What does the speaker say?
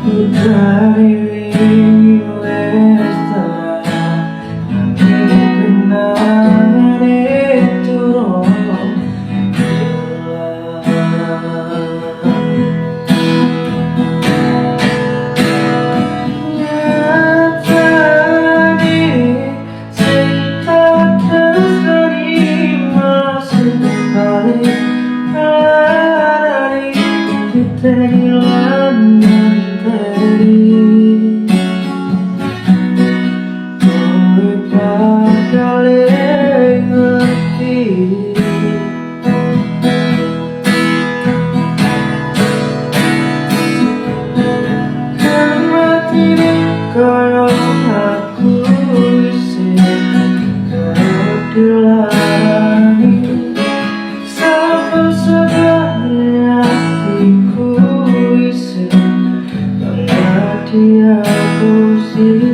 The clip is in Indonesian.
Dari wes telah kenangan itu Titeni Lan Enteni kowe bakal ngerti Gematine koyok aku iseh dilarani sampai segala hatiku iseh menjadi akustik